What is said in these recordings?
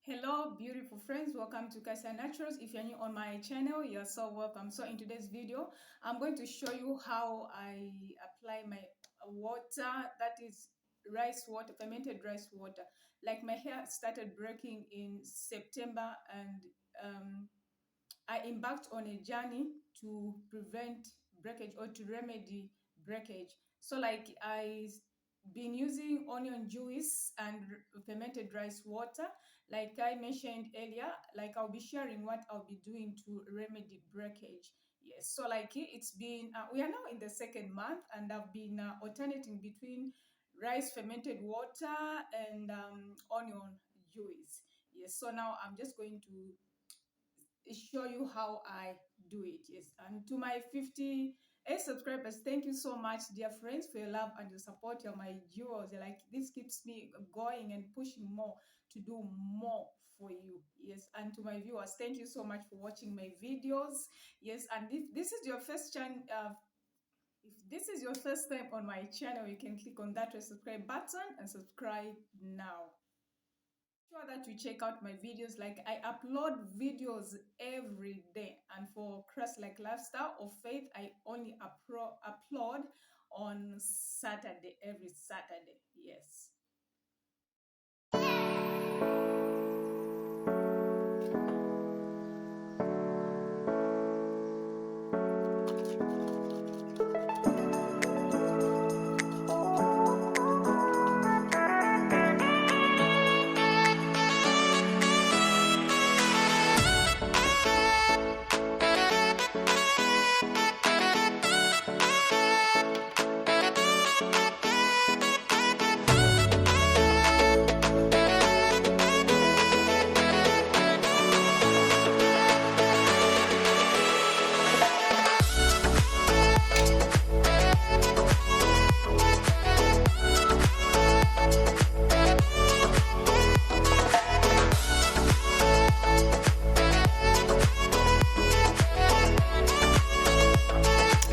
Hello beautiful friends, welcome to Cassia Naturals. If you're new on my channel, you're so welcome. So in today's video, I'm going to show you how I apply my water, that is rice water, fermented rice water. Like my hair started breaking in September, and I embarked on a journey to prevent breakage or to remedy breakage. So like I been using onion juice and fermented rice water. Like I mentioned earlier, like I'll be sharing what I'll be doing to remedy breakage. Yes, so like it's been we are now in the second month, and I've been alternating between rice fermented water and onion juice. Yes, so now I'm just going to show you how I do it. Yes, and to my 58 subscribers, thank you so much, dear friends, for your love and your support. You're my jewels. Like this keeps me going and pushing more to do more for you. Yes, and to my viewers, thank you so much for watching my videos. Yes, and if this is your first channel, if this is your first time on my channel, you can click on that subscribe button and subscribe now. Sure that you check out my videos. Like I upload videos every day, and for Christ-like lifestyle or faith, I only upload on Saturday, every Saturday. Yes.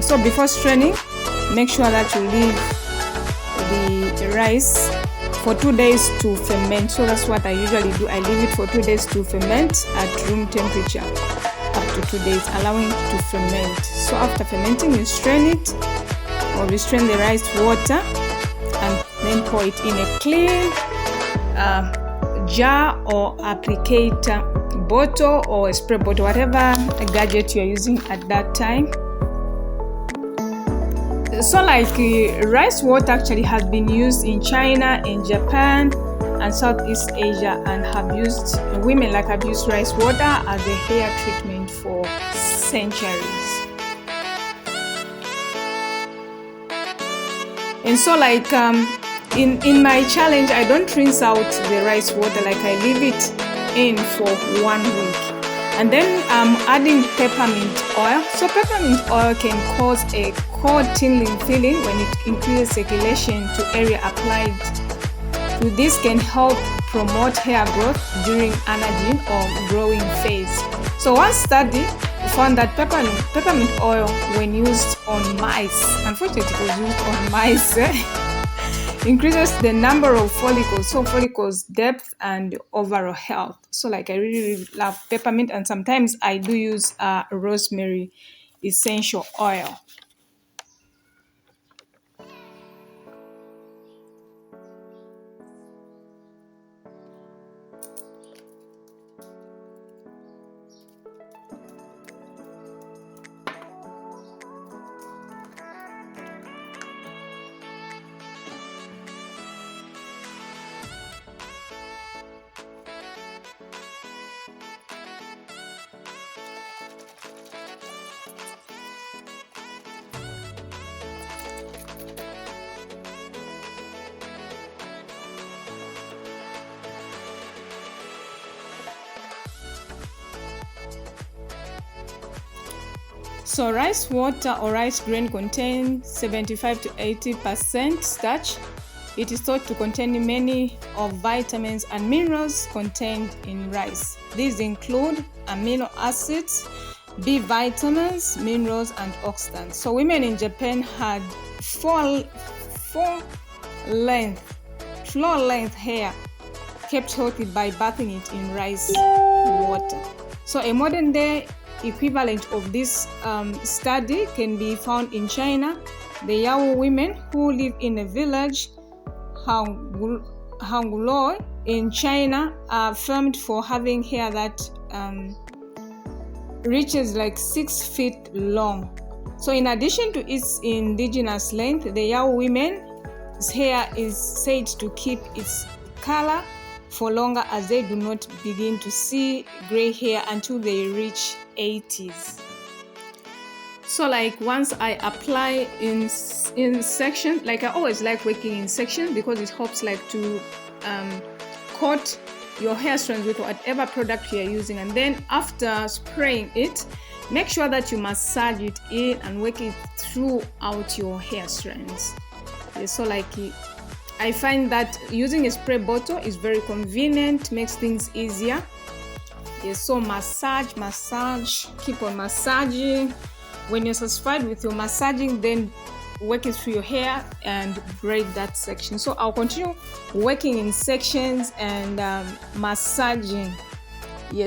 So before straining, make sure that you leave the rice for 2 days to ferment. So that's what I usually do. I leave it for 2 days to ferment at room temperature, up to 2 days, allowing it to ferment. So after fermenting, you strain it, or you strain the rice water and then pour it in a clean jar or applicator bottle or a spray bottle, whatever gadget you're using at that time. So like rice water actually has been used in China, in Japan and Southeast Asia, and women have used rice water as a hair treatment for centuries. And so like in my challenge, I don't rinse out the rice water. Like I leave it in for 1 week. And then I'm adding peppermint oil. So peppermint oil can cause a cold tingling feeling when it increases circulation to area applied. So this can help promote hair growth during anagen or growing phase. So one study found that peppermint oil, when used on mice, unfortunately it was used on mice, increases the number of follicles, so follicles depth and overall health. So like I really love peppermint, and sometimes I do use rosemary essential oil. So rice water or rice grain contains 75 to 80% starch. It is thought to contain many of vitamins and minerals contained in rice. These include amino acids, B vitamins, minerals, and oxidants. So women in Japan had floor length hair kept healthy by bathing it in rice water. So a modern day equivalent of this study can be found in China. The Yao women who live in a village, Hanguloi, in China, are famed for having hair that reaches like 6 feet long. So in addition to its indigenous length, the Yao women's hair is said to keep its color for longer, as they do not begin to see gray hair until they reach 80s. So like once I apply in section, like I always like working in section because it helps like to coat your hair strands with whatever product you are using, and then after spraying it, make sure that you massage it in and work it throughout your hair strands. So like I find that using a spray bottle is very convenient, makes things easier. So massage, keep on massaging. When you're satisfied with your massaging, then work it through your hair and braid that section. So I'll continue working in sections and massaging.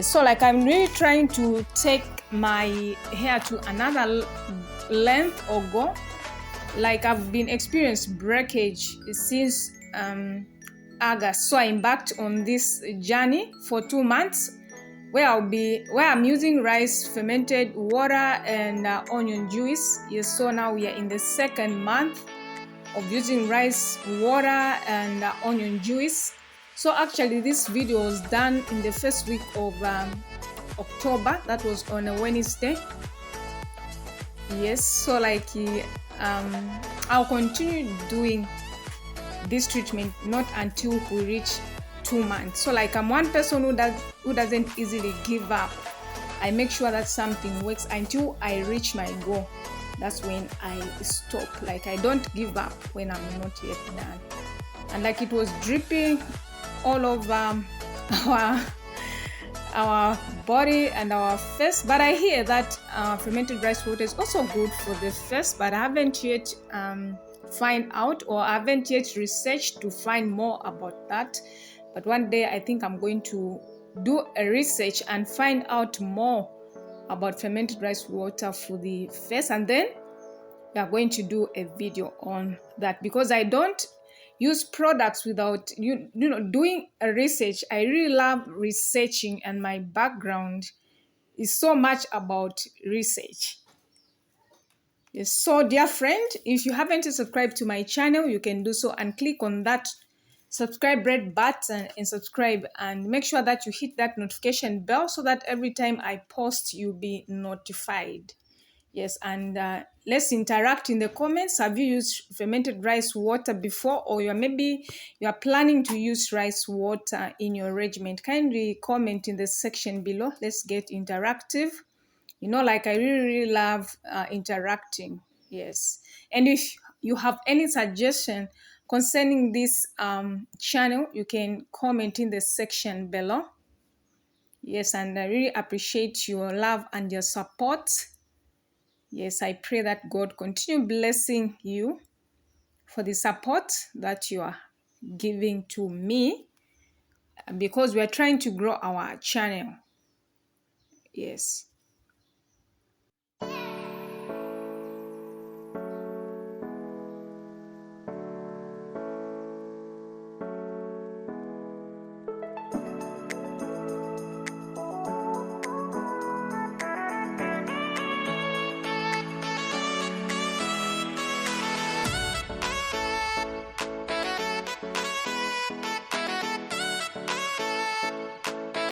So like I'm really trying to take my hair to another length or go. Like I've been experiencing breakage since August, so I embarked on this journey for 2 months where I'm using rice, fermented water, and onion juice. So now we are in the 2nd month of using rice, water, and onion juice. So actually this video was done in the 1st week of October. That was on a Wednesday. So like I'll continue doing this treatment not until we reach 2 months. So like I'm one person who doesn't easily give up. I make sure that something works until I reach my goal. That's when I stop. Like I don't give up when I'm not yet done. And like it was dripping all over our body and our face, but I hear that fermented rice water is also good for the face, but I haven't yet find out, or I haven't yet researched to find more about that. But one day I think I'm going to do a research and find out more about fermented rice water for the face, and then we are going to do a video on that, because I don't use products without doing a research. I really love researching, and my background is so much about research. So dear friend, if you haven't subscribed to my channel, you can do so and click on that subscribe red button and subscribe, and make sure that you hit that notification bell so that every time I post you'll be notified. And let's interact in the comments. Have you used fermented rice water before, or you are planning to use rice water in your regimen? Kindly comment in the section below. Let's get interactive. Like I really love interacting. And if you have any suggestion concerning this channel, you can comment in the section below. And I really appreciate your love and your support. I pray that God continue blessing you for the support that you are giving to me, because we are trying to grow our channel.